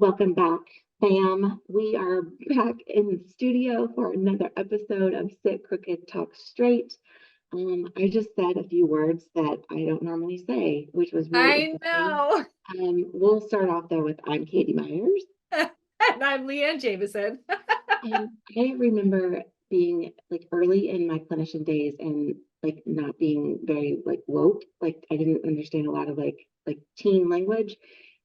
Welcome back, fam. We are back in the studio for another episode of Sit Crooked Talk Straight. I just said a few words that I don't normally say, which was really I interesting. know. We'll start off though with I'm Katie Myers. And I'm Leanne Jameson. And I remember being like early in my clinician days and like not being very like woke. Like I didn't understand a lot of like teen language.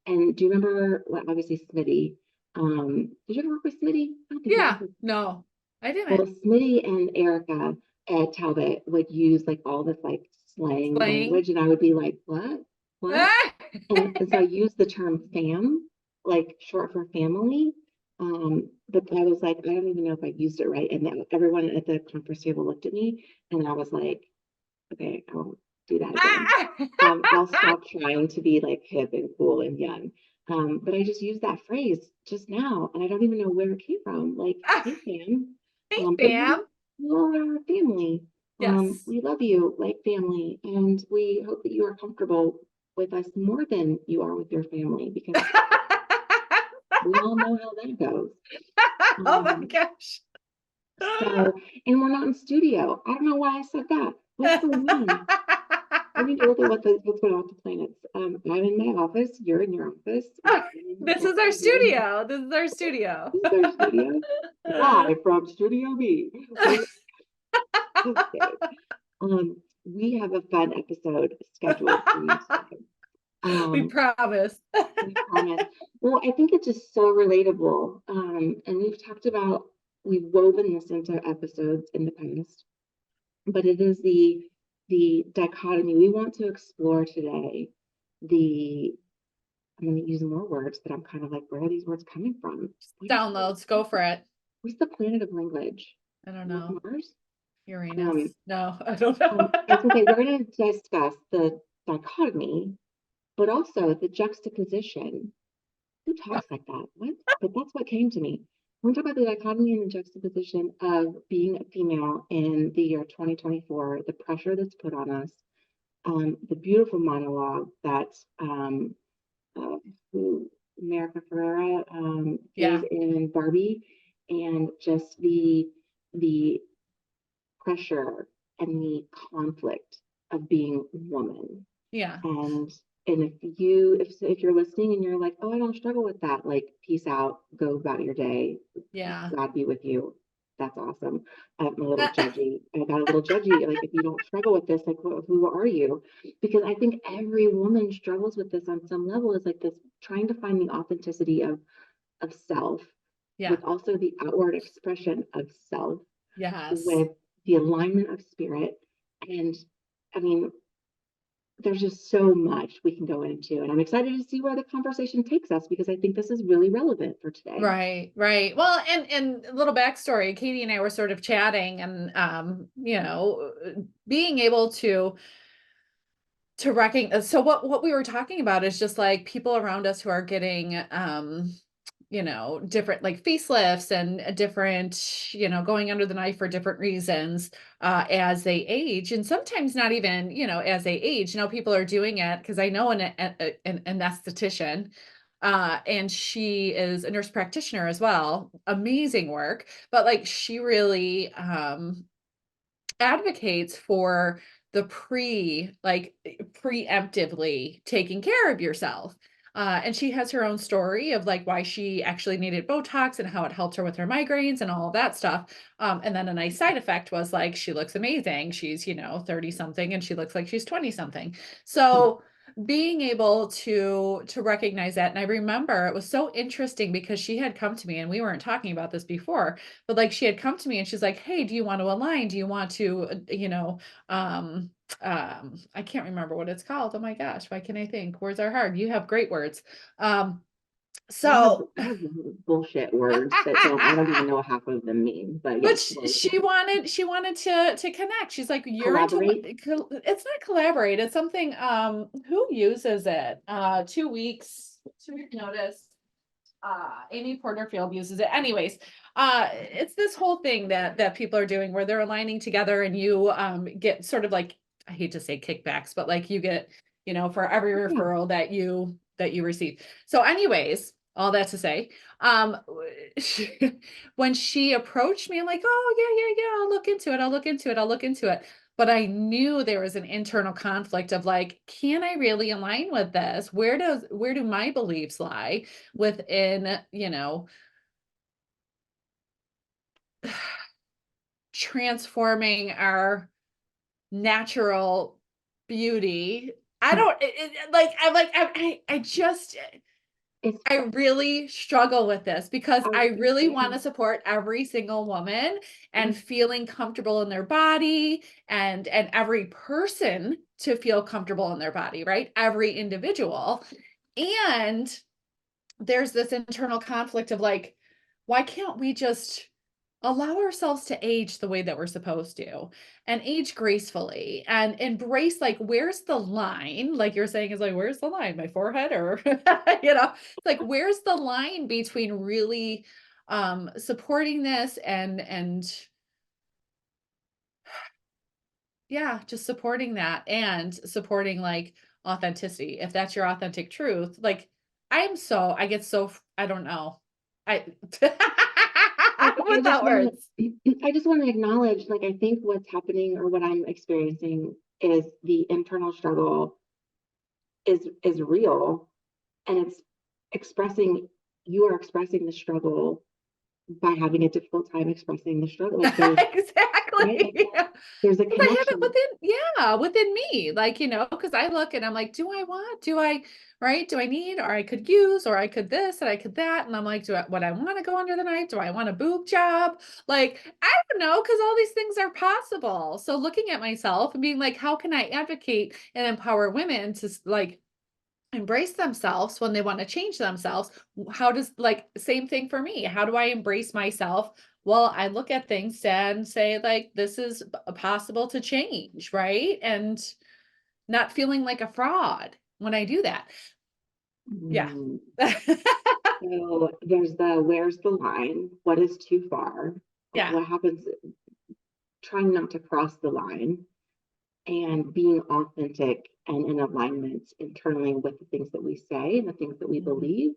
And do you remember, well, obviously Smitty? Did you ever work with Smitty? I don't think you Yeah, ever. no, I Well, didn't. Smitty and Erica at Talbot would use like all this like slang Slaying. language, and I would be like, "What? What?" And so I used the term fam, like short for family. But I was like, I don't even know if I used it right. And then everyone at the conference table looked at me, and I was like, okay, I won't do that again. I'll stop trying to be like hip and cool and young. But I just used that phrase just now, and I don't even know where it came from. Like, hey, fam. Hey, But fam. you all are our family. Yes. We love you like family, and we hope that you are comfortable with us more than you are with your family because we all know how that goes. Oh my Um, gosh. so, and we're not in studio. I don't know why I said that. What's going on? I need to look at what's going on with the planets. I'm in my office. You're in your office. This is our studio. This is our studio. This is our studio. Live from Studio B. Okay. We have a fun episode scheduled for you today. We Um, promise. we promise. Well, I think it's just so relatable. And we've woven this into episodes in the past, but it is the dichotomy we want to explore today. The I'm going to use more words that I'm kind of like, where are these words coming from? Downloads, go for it. What's the planet of language? I don't know. Mars? Uranus. Um, No, I don't know. I was going to say, we're going to discuss the dichotomy, but also the juxtaposition. Who talks like that? What? But that's what came to me. We're going to talk about the dichotomy and the juxtaposition of being a female in the year 2024, the pressure that's put on us, the beautiful monologue that uh, who America Ferrera plays Yeah. in Barbie, and just the pressure and the conflict of being a woman. Yeah. And if you're listening and you're like, oh, I don't struggle with that, like peace out, go about your day, Yeah. God be with you. That's awesome. I'm a little judgy. I got a little judgy. Like if you don't struggle with this, like who are you? Because I think every woman struggles with this on some level. Is like this trying to find the authenticity of self, Yeah. with also the outward expression of self, Yes. with the alignment of spirit. And I mean, there's just so much we can go into. And I'm excited to see where the conversation takes us because I think this is really relevant for today. Right, right. Well, and a little backstory, Katie and I were sort of chatting and being able to recognize. So what we were talking about is just like people around us who are getting different like facelifts and different, going under the knife for different reasons as they age. And sometimes not even, as they age. People are doing it because I know an esthetician and she is a nurse practitioner as well. Amazing work. But like she really advocates for the preemptively taking care of yourself. And she has her own story of like why she actually needed Botox and how it helped her with her migraines and all of that stuff. And then a nice side effect was like she looks amazing. She's, 30 something and she looks like she's 20 something. So being able to recognize that. And I remember it was so interesting because she had come to me and we weren't talking about this before, but like she had come to me and she's like, hey, do you want to align? Do you want to, I can't remember what it's called. Oh my gosh, why can I think? Words are hard. You have great words. So I have bullshit words that I don't even know half of them mean, but but yes, words. she wanted to connect. She's like, you're into Collaborate. it's not collaborate, it's something who uses it? 2 weeks, 2 week notice. Amy Porterfield uses it. Anyways, it's this whole thing that people are doing where they're aligning together and you get sort of like, I hate to say kickbacks, but like you get, for every Yeah. referral that you receive. So anyways, all that to say, she, when she approached me, I'm like, oh yeah, I'll look into it. I'll look into it. But I knew there was an internal conflict of like, can I really align with this? Where do my beliefs lie within, transforming our natural beauty? I don't like, I'm like, I just, It's, I really struggle with this because I was I gonna really want to say, support every single woman and mhm, feeling comfortable in their body, and every person to feel comfortable in their body, right? Every individual. And there's this internal conflict of like, why can't we just allow ourselves to age the way that we're supposed to, and age gracefully, and embrace, like, where's the line, like you're saying, is like, where's the line, my forehead, or it's like, where's the line between really supporting this, and yeah, just supporting that, and supporting like authenticity, if that's your authentic truth. Like, I get so I don't know, I I just without want words. to, I just want to acknowledge, like, I think what's happening or what I'm experiencing is the internal struggle is real, and it's expressing, you are expressing the struggle by having a difficult time expressing the struggle. Like there's, right, like Exactly. there's a Because I have it connection. within, yeah, within me. Like, because I look and I'm like, do I want, do I, right? Do I need, or I could use, or I could this, and I could that. And I'm like, what I want to go under the knife? Do I want a boob job? Like, I don't know, because all these things are possible. So looking at myself and being like, how can I advocate and empower women to like embrace themselves when they want to change themselves? How does, like, same thing for me, how do I embrace myself? Well, I look at things and say like, this is possible to change, right? And not feeling like a fraud when I do that. Yeah. Mm. So there's the, where's the line? What is too far? Yeah. What happens? Trying not to cross the line and being authentic and in alignment internally with the things that we say and the things that we Mhm. believe,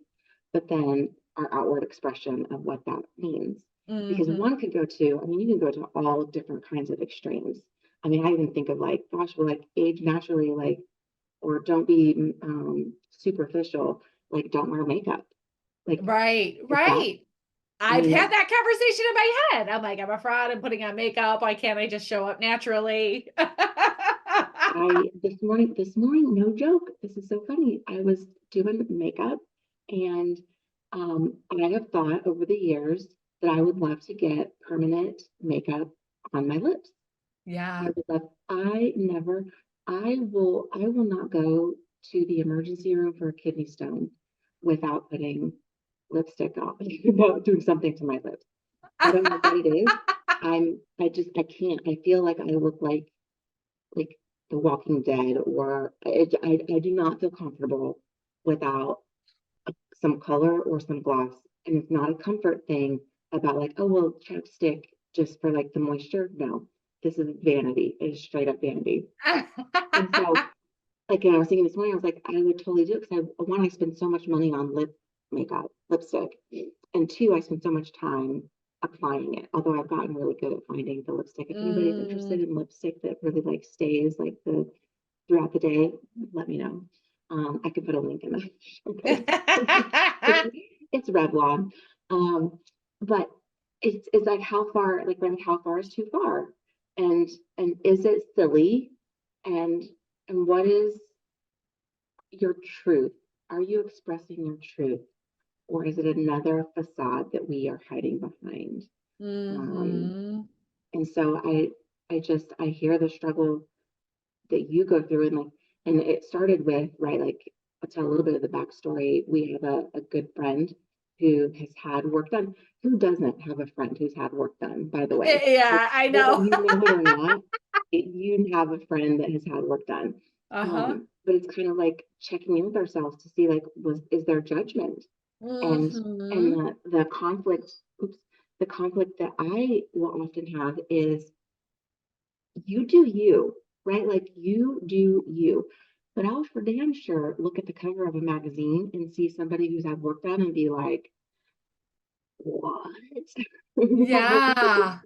but then our outward expression of what that means. Because Mhm. one could go to, I mean, you can go to all different kinds of extremes. I mean, I even think of like, gosh, well, like age naturally, like, or don't be superficial, like don't wear makeup. Like, Right, is that, right. I I've had mean, that conversation in my head. I'm like, I'm a fraud, I'm putting on makeup, why can't I just show up naturally? I this morning, no joke. This is so funny. I was doing makeup, and I have thought over the years that I would love to get permanent makeup on my lips. I Yeah. would love, I never, I will not go to the emergency room for a kidney stone without putting lipstick on, without doing something to my lips. I don't know what it is. I can't. I feel like I look like The Walking Dead, or I do not feel comfortable without some color or some gloss. And it's not a comfort thing about like, oh, well, chapstick just for like the moisture. No, this is vanity. It is straight up vanity. And so, like, I was thinking this morning, I was like, I would totally do it because one, I spend so much money on lipstick, and two, I spend so much time applying it. Although I've gotten really good at finding the lipstick. If anybody's interested Mm. in lipstick that really like stays like the throughout the day, let me know. I could put a link in the show notes. It's Revlon, um, but it's like how far, like Remy, how far is too far, and is it silly, and what is your truth? Are you expressing your truth, or is it another facade that we are hiding behind? Um, Mhm. and so I hear the struggle that you go through, and like, and it started with, right, like, I'll tell a little bit of the backstory. We have a good friend who has had work done. Who doesn't have a friend who's had work done, by the way? Like, Yeah, I whether know. you know it or not, you have a friend that has had work done. Uh-huh. But it's kind of like checking in with ourselves to see like, is there judgment, and Mhm. the conflict, oops, the conflict that I will often have is, you do you, right? Like, you do you. but I'll for damn sure look at the cover of a magazine and see somebody who's had work done and be like, what? Yeah.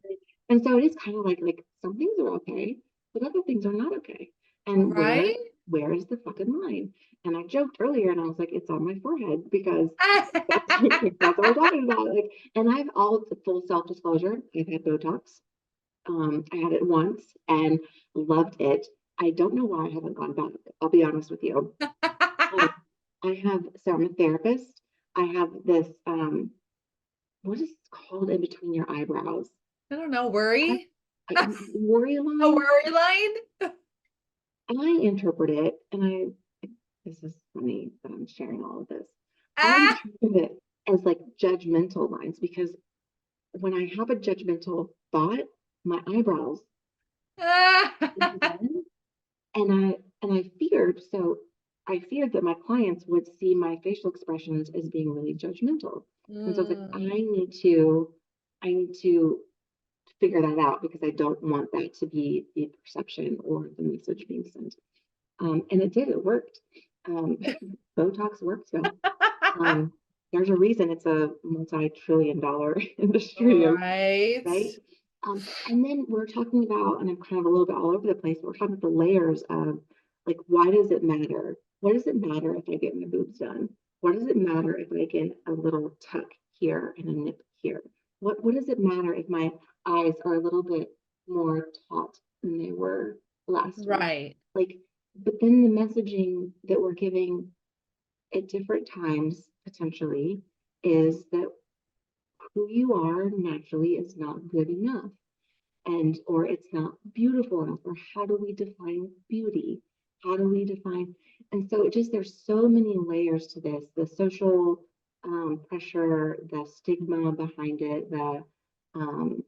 And so it is kind of like some things are okay, but other things are not okay. And Right? where is the fucking line? And I joked earlier and I was like, it's on my forehead because that's that's what we're talking about. Like, and I've all full self-disclosure, I've had Botox. I had it once and loved it. I don't know why I haven't gone back. I'll be honest with you. Um, I have, so I'm a therapist. I have this, what is it called in between your eyebrows? I don't know, I, worry. worry A line. worry line? I interpret it, and this is funny that I'm sharing all of this. I Ah! interpret it as like judgmental lines because when I have a judgmental thought, my eyebrows Ah! and I feared so I feared that my clients would see my facial expressions as being really judgmental. And so I was like, Mm, I need to figure that out because I don't want that to be the perception or the message being sent. And it did, it worked. Um, Botox works, y'all. Um, there's a reason it's a multi-trillion dollar industry, right. right? And then we're talking about, and I'm kind of a little bit all over the place, but we're talking about the layers of like, why does it matter? What does it matter if I get my boobs done? What does it matter if I get a little tuck here and a nip here? What does it matter if my eyes are a little bit more taut than they were last week? Right. Like, but then the messaging that we're giving at different times potentially is that who you are naturally is not good enough and or it's not beautiful enough or how do we define beauty, how do we define, and so it just there's so many layers to this, the social pressure, the stigma behind it, the um,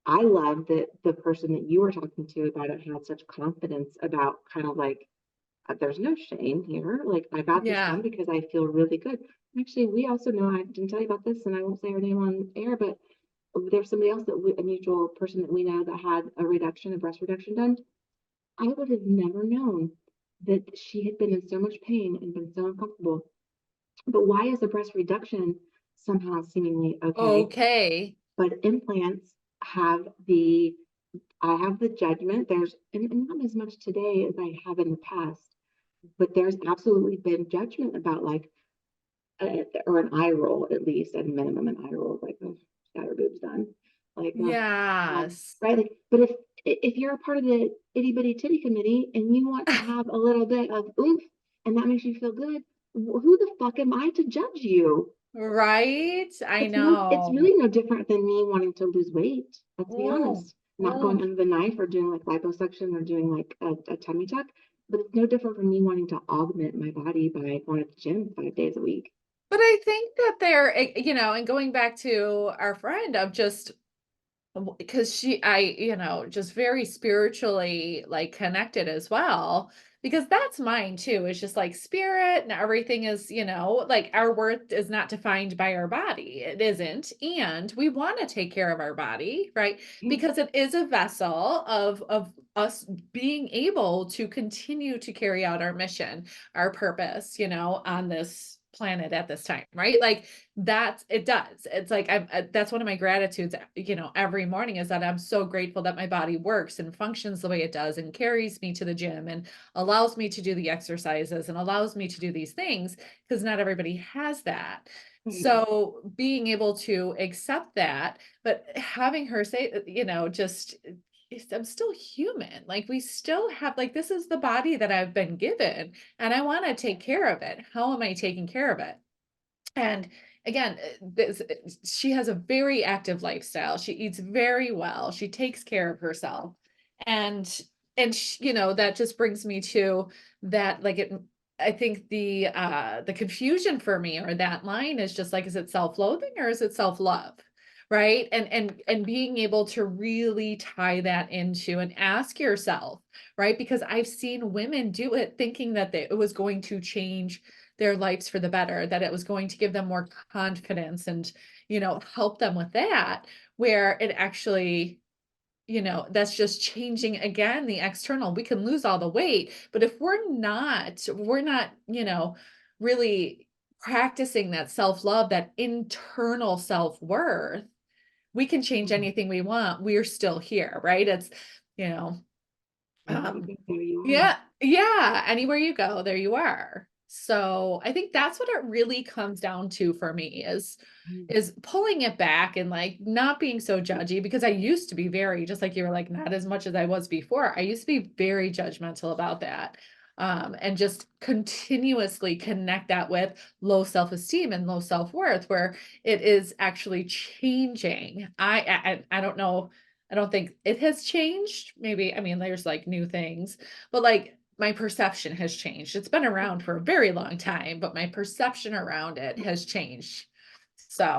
I love that the person that you were talking to about it had such confidence about kind of like there's no shame here. Like I got this Yeah. done because I feel really good. Actually, we also know I didn't tell you about this, and I won't say her name on air, but there's somebody else that a mutual person that we know that had a reduction, a breast reduction done. I would have never known that she had been in so much pain and been so uncomfortable. But why is a breast reduction somehow seemingly okay? Okay. But implants have the I have the judgment. There's and not as much today as I have in the past, but there's absolutely been judgment about like or an eye roll at least at a minimum an eye roll like oh got her boobs done like Yes. right like but if you're a part of the itty bitty titty committee and you want to have a little bit of oomph and that makes you feel good who the fuck am I to judge you? Right. I It's know. really no different than me wanting to lose weight. Let's be Mm, honest. Not mm. going under the knife or doing like liposuction or doing like a tummy tuck, but it's no different from me wanting to augment my body by going to the gym 5 days a week. But I think that and going back to our friend of just because just very spiritually like connected as well, because that's mine too. It's just like spirit and everything is, like our worth is not defined by our body. It isn't. And we want to take care of our body, right? Because it is a vessel of us being able to continue to carry out our mission, our purpose, on this planet at this time, right? Like it does. It's like that's one of my gratitudes, every morning is that I'm so grateful that my body works and functions the way it does and carries me to the gym and allows me to do the exercises and allows me to do these things because not everybody has that. So being able to accept that, but having her say, just I'm still human. Like we still have like this is the body that I've been given and I want to take care of it. How am I taking care of it? And again, she has a very active lifestyle. She eats very well. She takes care of herself. And that just brings me to that I think the confusion for me or that line is just like is it self-loathing or is it self-love? Right? And being able to really tie that into and ask yourself, right? Because I've seen women do it thinking that it was going to change their lives for the better, that it was going to give them more confidence and, help them with that, where it actually, that's just changing again the external. We can lose all the weight, but if we're not, really practicing that self-love, that internal self-worth, we can change Mhm. anything we want. We're still here, right? It's, you know, Wherever you um, go, there you are. yeah, yeah, anywhere you go, there you are. So, I think that's what it really comes down to for me Mm. is pulling it back and, like, not being so judgy, because I used to be very, just like you were like, not as much as I was before. I used to be very judgmental about that, and just continuously connect that with low self-esteem and low self-worth, where it is actually changing. I don't know, I don't think it has changed. Maybe, I mean, there's, like, new things, but, like, my perception has changed. It's been around for a very long time, but my perception around it has changed.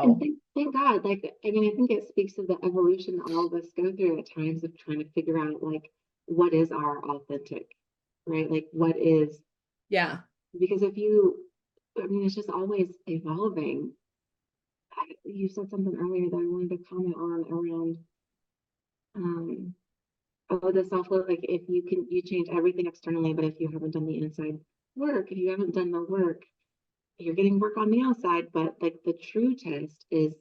And So, thank God, like, I mean, I think it speaks to the evolution that all of us go through at times of trying to figure out, like, what is our authentic, right? Like, what is, yeah, because I mean, it's just always evolving. You said something earlier that I wanted to comment on around, um, oh, the self-love, like, if you change everything externally, but if you haven't done the inside work, if you haven't done the work, you're getting work on the outside, but like the true test is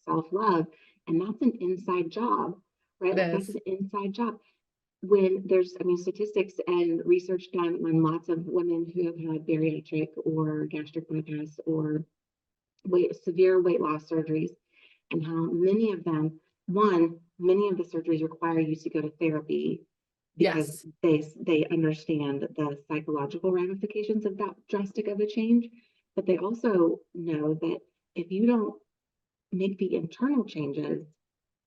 self-love, and that's an inside job, right? it Like that's is. an inside job. When there's, I mean, statistics and research done on lots of women who have had bariatric or gastric bypass or severe weight loss surgeries, and how many of them, one, many of the surgeries require you to go to therapy because Yes. they understand the psychological ramifications of that drastic of a change, but they also know that if you don't make the internal changes,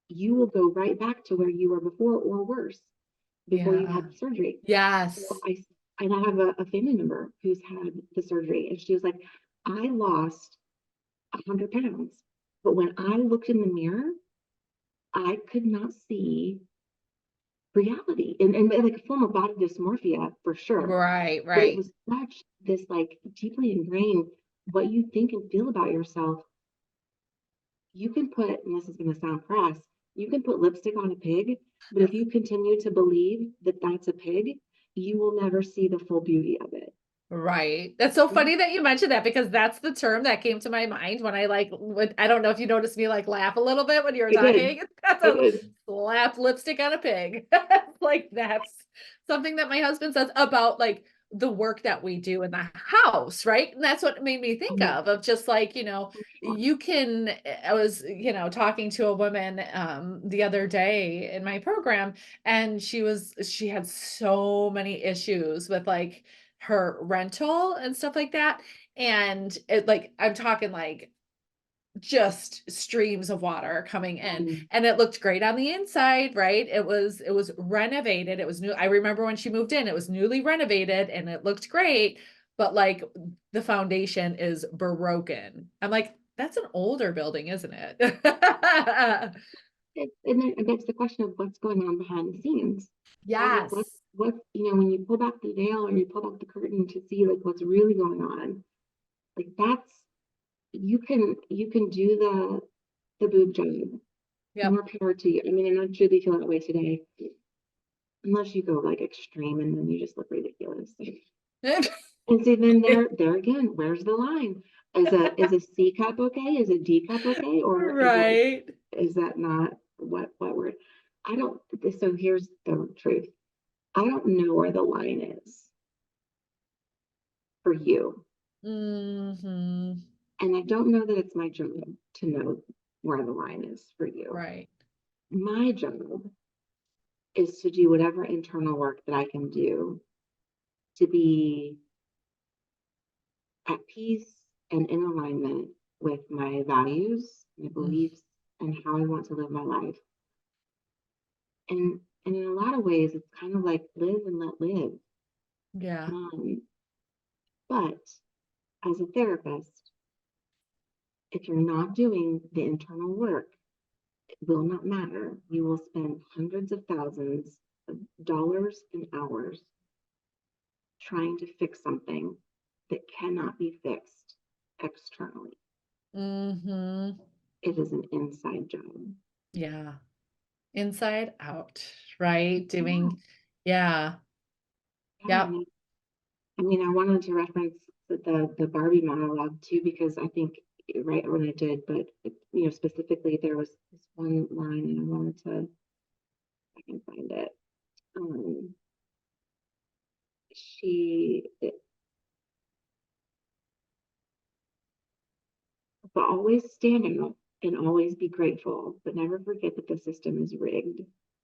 you will go right back to where you were before or worse before you Yeah. had surgery. So Yes. I have a family member who's had the surgery, and she was like, I lost 100 pounds, but when I looked in the mirror, I could not see reality, and like a form of body dysmorphia for sure. Right, But it right. was such this like deeply ingrained, what you think and feel about yourself. You can put, and this is going to sound crass, you can put lipstick on a pig, but if you continue to believe that that's a pig, you will never see the full beauty of it. Right. That's so Right? funny that you mentioned that, because that's the term that came to my mind when I like would, I don't know if you noticed me like laugh a little bit when you were I did. talking. That's I a did. slap lipstick on a pig. Like that's something that my husband says about like the work that we do in the house, right? And that's what it made me think Oh, of just like, for sure. you can, I was, talking to a woman the other day in my program, and she had so many issues with like her rental and stuff like that. And it like, I'm talking like just streams of water coming in, Mhm. and it looked great on the inside, right? It was renovated. It was new. I remember when she moved in, it was newly renovated and it looked great, but like the foundation is broken. I'm like, that's an older building, isn't it? And then it begs the question of what's going on behind the scenes, right? Like Yes. when you pull back the veil or you pull back the curtain to see like what's really going on, like that's, you can do the boob job. Yep. More power to you. I mean, and I truly feel that way today, unless you go like extreme and then you just look ridiculous. And so then there again, where's the line? Is a C cup okay? Is a D cup okay? Or Right. is that not what we're, I don't, so here's the truth. I don't know where the line is for you. Hmm. And I don't know that it's my job to know where the line is for you. Right. My job is to do whatever internal work that I can do to be at peace and in alignment with my values, my Mm, beliefs, and how I want to live my life. And in a lot of ways, it's kind of like live and let live. yeah. Um, but as a therapist, if you're not doing the internal work, it will not matter. You will spend hundreds of thousands of dollars and hours trying to fix something that cannot be fixed externally. Hmm. It is an inside job. Yeah. Inside Out, right? Yeah, Doing, yeah, yeah. yep. I mean, I wanted to reference the Barbie monologue too, because I think right when I did, but specifically there was this one line, and I wanted to, I can find it. Um, she, but always stand up and always be grateful, but never forget that the system is rigged.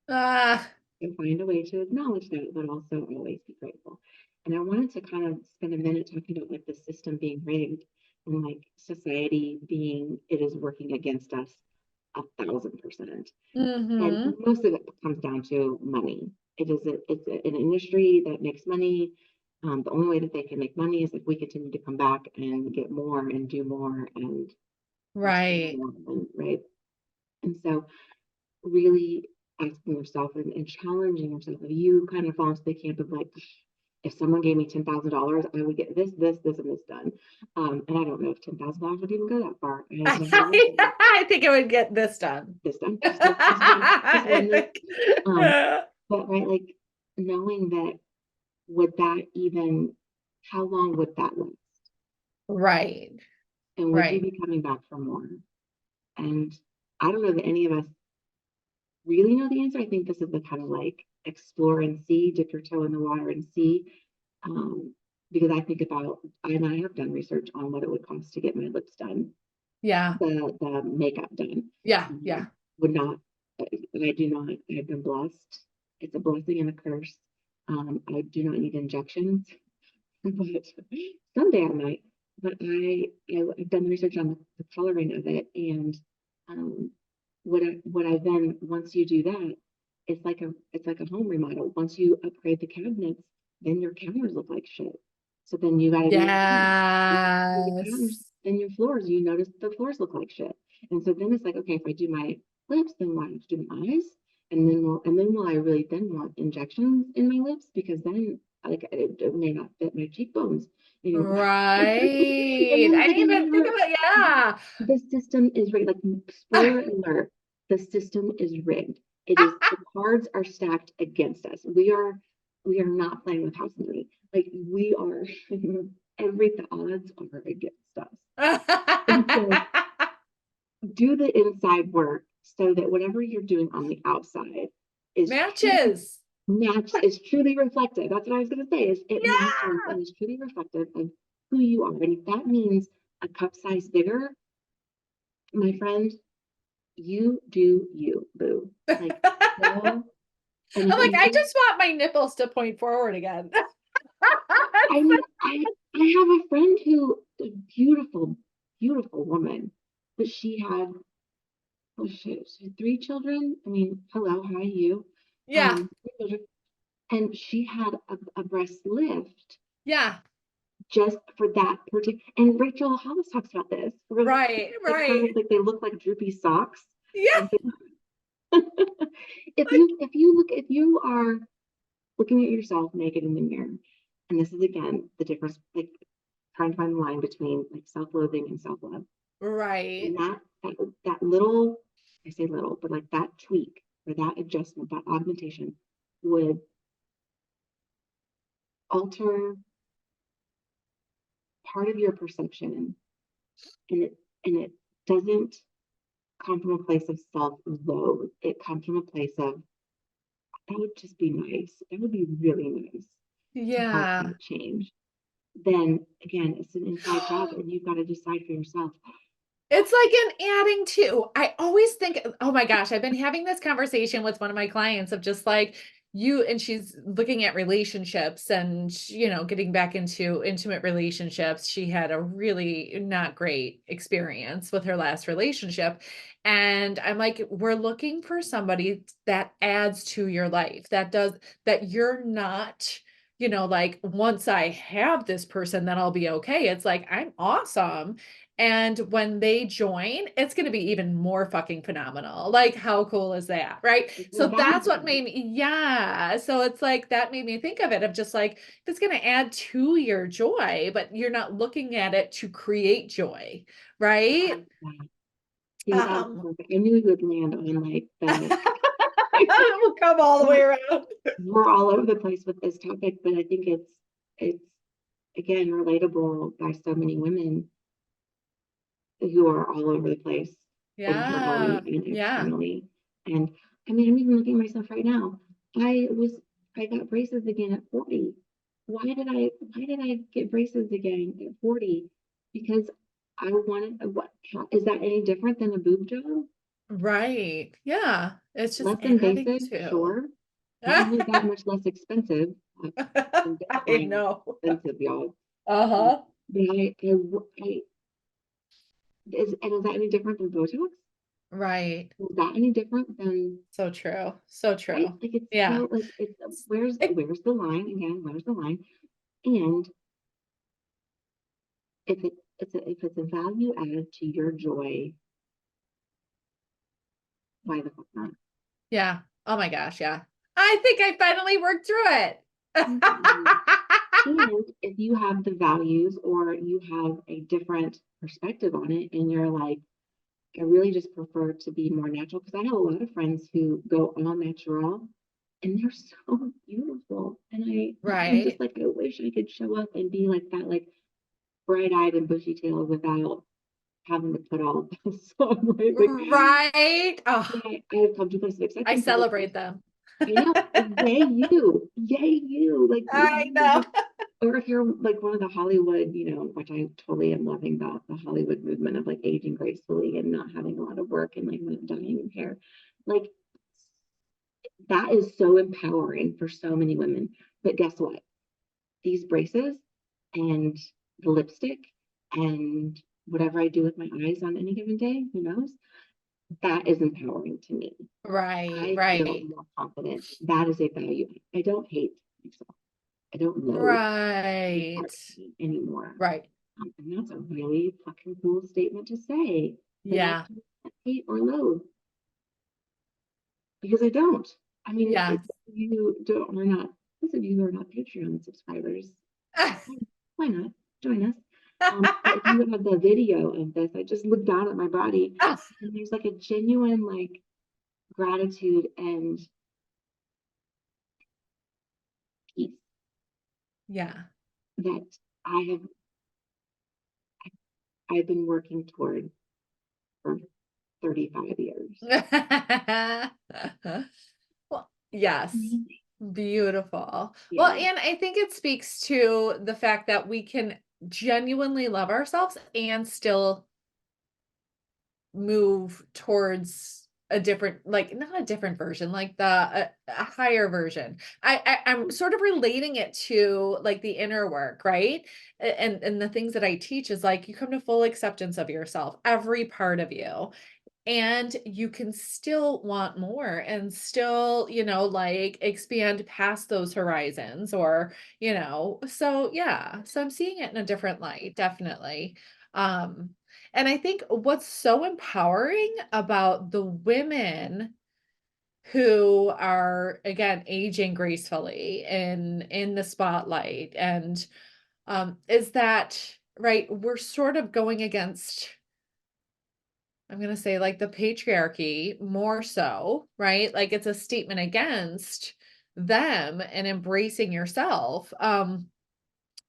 Ah, And find a way to acknowledge that, but also always be grateful. And I wanted to kind of spend a minute talking about like the system being rigged and like society being, it is working against us 1,000%. And mm-hmm. most of it comes down to money. It's an industry that makes money. The only way that they can make money is if we continue to come back and get more and do more and spend Right. more, right? And so really asking yourself and challenging yourself. If you kind of fall into the camp of like, if someone gave me $10,000, I would get this, and this done. And I don't know if $10,000 would even go that far. I have never looked at it. I think I would get this done. This done, just one this. Um, I but right, like knowing that, would that even, how long would that last? Right, And would you right. be coming back for more? And I don't know that any of us really know the answer. I think this is the kind of like explore and see, dip your toe in the water and see. Um, because I think about, and I have done research on what it would cost to get my lips done, Yeah, the makeup done. yeah, Um, yeah. would not, I do not, I've been blessed. It's a blessing and a curse. I do not need injections, but someday I might. But I've done research on the coloring of it, and um, what I then, once you do that, it's like a home remodel. Once you upgrade the cabinets, then your counters look like shit. So then you got to do your floors. The counters, Yes. then your floors, you notice the floors look like shit. And so then it's like, okay, if I do my lips, then why don't you do my eyes? And then will I really then want injections in my lips? Because then like it may not fit my cheekbones anymore. And Right. then I it's like didn't even think another, about, yeah. the system is rigged. Like spoiler alert, the system is rigged. It is, the cards are stacked against us. We are not playing with house money. Like we are the odds are against us. And so do the inside work so that whatever you're doing on the outside is truly Matches. is truly reflective. That's what I was going to say, is it matches Yeah. and is truly reflective of who you are. And if that means a cup size bigger, my friend, you do you, boo. Like go, and I'm if like, I you, just want my nipples to point forward again. I mean, I have a friend who, a beautiful, beautiful woman, but she had, oh shit, she had 3 children. I mean, hello, hi you. Yeah, 3 children, and she had a breast lift yeah. just for that particular. And Rachel Hollis talks about this. Right, Like right. her, like they look like droopy socks. Yeah. And if you are looking at yourself naked in the mirror, and this is again the difference, like trying to find the line between like self-loathing and self-love, Right. and that little, I say little, but like that tweak or that adjustment, that augmentation would alter part of your perception, and it doesn't come from a place of self-loathe. It comes from a place of, that would just be nice. That would be really nice to have Yeah. that change. Then again, it's an inside job, and you've got to decide for yourself. It's like an adding to. I always think, oh my gosh, I've been having this conversation with one of my clients of just like you, and she's looking at relationships and, getting back into intimate relationships. She had a really not great experience with her last relationship. And I'm like, we're looking for somebody that adds to your life, that you're not, like, once I have this person, then I'll be okay. It's like, I'm awesome. And when they join, it's going to be even more fucking phenomenal. Like, how cool is that? Right. You're So that's what validated. made me, yeah. So it's like that made me think of it of just like, it's going to add to your joy, but you're not looking at it to create joy. Right. Yeah. See, that was Um, perfect. I knew we would land on like the We'll come all the way around. We're all over the place with this topic, but I think it's again relatable by so many women who are all over the place Yeah. internally and Yeah. externally. And I mean, I'm even looking at myself right now. I got braces again at 40. Why did I get braces again at 40? Because I wanted is that any different than a boob job? Right. Yeah. It's just Less adding invasive, to. sure. Not only that much less expensive. And I Bitcoin is know. expensive, y'all. Uh-huh. But is that any different than Botox? Right. Is that any different than So true. So right? true. Like it's Yeah. so like it's where's It- the line again? Where's the line? And if it's a value add to your joy, why the fuck not? yeah. Oh my gosh. Yeah. I think I finally worked through it. Mhm. And if you have the values or you have a different perspective on it, and you're like, I really just prefer to be more natural because I have a lot of friends who go all natural and they're so beautiful. And I'm just Right. like, I wish I could show up and be like that, like bright-eyed and bushy-tailed without having to put all of this on, right? Like, Right. but Oh, I have come to a place of I acceptance of it. celebrate them. I know, yay you, like I know. or if you're like one of the Hollywood, which I totally am loving about the Hollywood movement of like aging gracefully and not having a lot of work and like not dyeing your hair, like that is so empowering for so many women. But guess what? These braces and the lipstick and whatever I do with my eyes on any given day, who knows? That is empowering to me. Right. I feel Right. more confident. That is a value. I don't hate myself. I don't loathe any Right. part of me anymore. Right. And that's a really fucking cool statement to say that I Yeah. can't hate or loathe because I don't. I mean, Yeah. it's you don't are not those of you who are not Patreon subscribers, why not join us? But if you would have the video of this, I just looked down at my body and there's like a genuine like gratitude and peace Yeah. that I have I've been working toward for 35 years. Well, yes. Amazing. Beautiful. Well, Yeah. and I think it speaks to the fact that we can genuinely love ourselves and still move towards a different, like not a different version, like a higher version. I'm sort of relating it to like the inner work, right? And the things that I teach is like you come to full acceptance of yourself, every part of you, and you can still want more and still, like expand past those horizons or, so yeah, so I'm seeing it in a different light, definitely. um and I think what's so empowering about the women who are again aging gracefully in the spotlight and is that right, we're sort of going against, I'm gonna say, like, the patriarchy more so, right? Like, it's a statement against them and embracing yourself.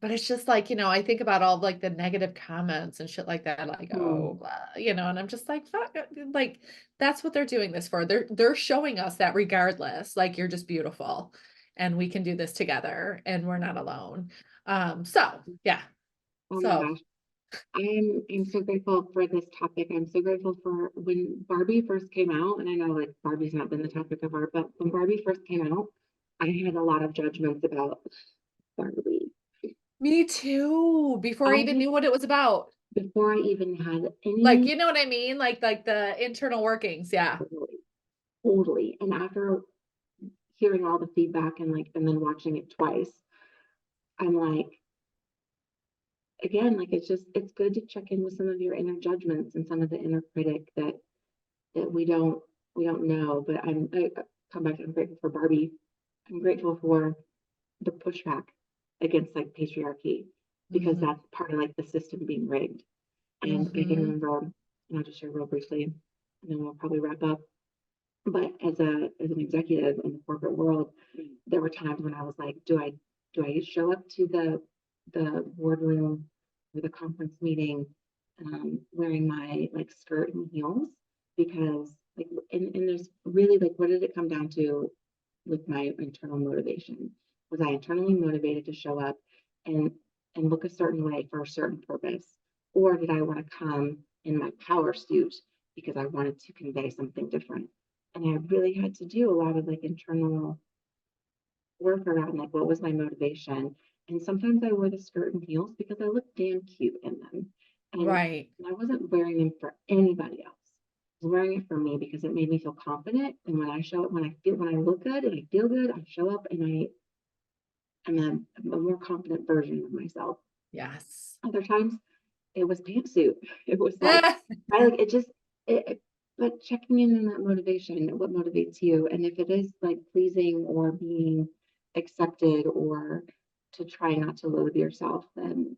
But it's just like, I think about all like the negative comments and shit like that, like, oh, Mhm. and I'm just like, fuck, like, that's what they're doing this for. They're showing us that regardless, like, you're just beautiful and we can do this together and we're not alone. So yeah. Oh my So gosh. I'm so grateful for this topic. I'm so grateful for when Barbie first came out, and I know like Barbie's not been the topic of art, but when Barbie first came out, I had a lot of judgments about Barbie. me too, before I I even just knew what it was about. before I even had Like, any you know what I mean? Like the internal workings, yeah. totally, totally. And after hearing all the feedback and then watching it twice, I'm like, again, like it's good to check in with some of your inner judgments and some of the inner critic that we don't know. But I come back. I'm grateful for Barbie. I'm grateful for the pushback against like patriarchy because Mhm. that's part of like the system being rigged. And I can Mhm. remember, and I'll just share real briefly, and then we'll probably wrap up. But as an executive in the corporate world, there were times when I was like, do I show up to the boardroom or the conference meeting wearing my like skirt and heels? Because like, and there's really like, what did it come down to with my internal motivation? Was I internally motivated to show up and look a certain way for a certain purpose? Or did I want to come in my power suit because I wanted to convey something different? And I really had to do a lot of like internal work around like what was my motivation. And sometimes I wore the skirt and heels because I looked damn cute in them. And Right. I wasn't wearing them for anybody else. I was wearing it for me because it made me feel confident. And when I show up, when I look good and I feel good, I show up and I'm a more confident version of myself. Yes. Other times it was pantsuit. It was like I like it just but checking in on that motivation, what motivates you, and if it is like pleasing or being accepted or to try not to loathe yourself, then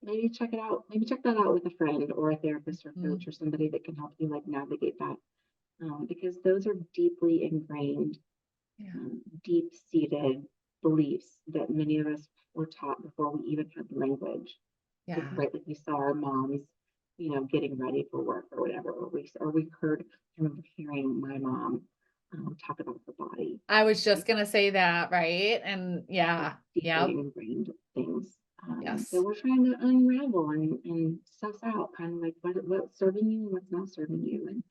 maybe check it out. Maybe check that out with a friend or a therapist or Mm, coach or somebody that can help you like navigate that, because those are deeply ingrained, yeah. deep-seated beliefs that many of us were taught before we even had language. Like, Yeah. right, like we saw our moms, getting ready for work or whatever, or we heard, I remember hearing my mom talk about the body. I was Like, just gonna say that, right? And like yeah. deeply Yep. ingrained things that Yes. we're trying to unravel and suss out, kind of like what's serving you and what's not serving you. And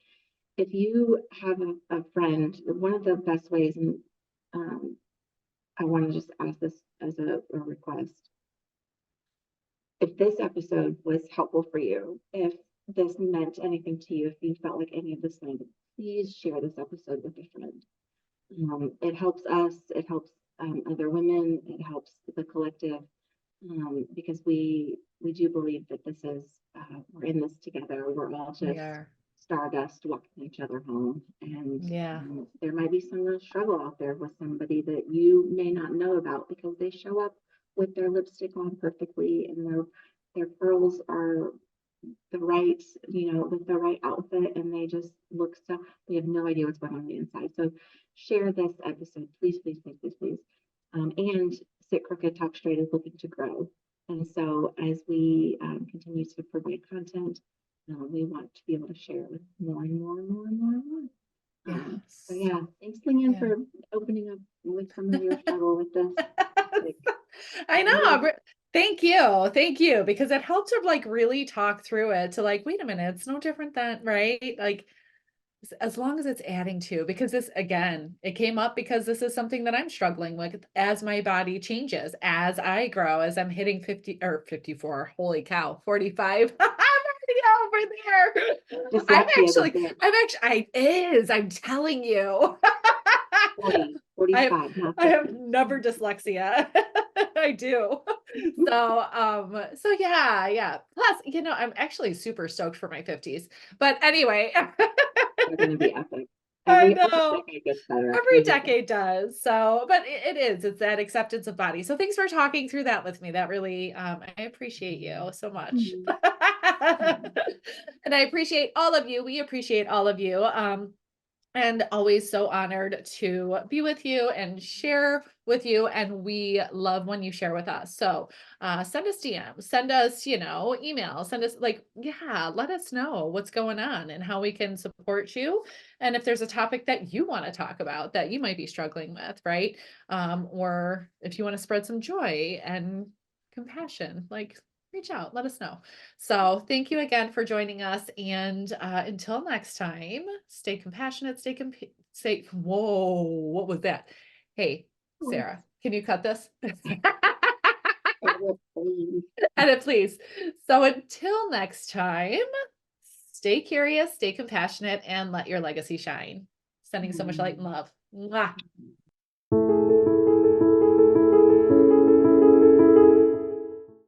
if you have a friend, one of the best ways, and um, I want to just ask this as a request. If this episode was helpful for you, if this meant anything to you, if you felt like any of this landed, please share this episode with a friend. It helps us, it helps other women, it helps the collective, because we do believe that this is we're in this together. We're all We just are. stardust walking each other home, and Yeah. there might be some real struggle out there with somebody that you may not know about because they show up with their lipstick on perfectly and their pearls are the right, with the right outfit, and they just look so, they have no idea what's going on the inside. So share this episode, please, please, please, please, please. And Sit Crooked Talk Straight is looking to grow. And so as we continue to provide content, we want to be able to share it with more and more and more and more and more. So Yes. yeah, thanks Leanne Yeah. for opening up with some of your struggle with this topic. I know. Thank you. Thank you. Because it helped to like really talk through it to like, wait a minute, it's no different than, right? Like, as long as it's adding to, because this, again, it came up because this is something that I'm struggling with as my body changes, as I grow, as I'm hitting 50 or 54, holy cow, 45. I'm already over there. Dyslexia is a bitch. I'm telling you. 40, I have 45, not I have 50. never dyslexia. I do. So yeah, yeah. Plus, I'm actually super stoked for my 50s. But anyway, They're going to be epic. I Every know. decade gets better. Every decade does. So, but it's that acceptance of body. So thanks for talking through that with me. That really, I appreciate you so much. Mhm. And I appreciate all of you. We appreciate all of you. And always so honored to be with you and share with you. And we love when you share with us. So send us DMs, send us, email, send us like, yeah, let us know what's going on and how we can support you. And if there's a topic that you want to talk about that you might be struggling with, right? Or if you want to spread some joy and compassion, like reach out, let us know. So thank you again for joining us. And until next time, stay compassionate, whoa, what was that? Hey, Sarah, can you cut this? Edit, please. So until next time, stay curious, stay compassionate, and let your legacy shine. Sending so much light and love. Mwah.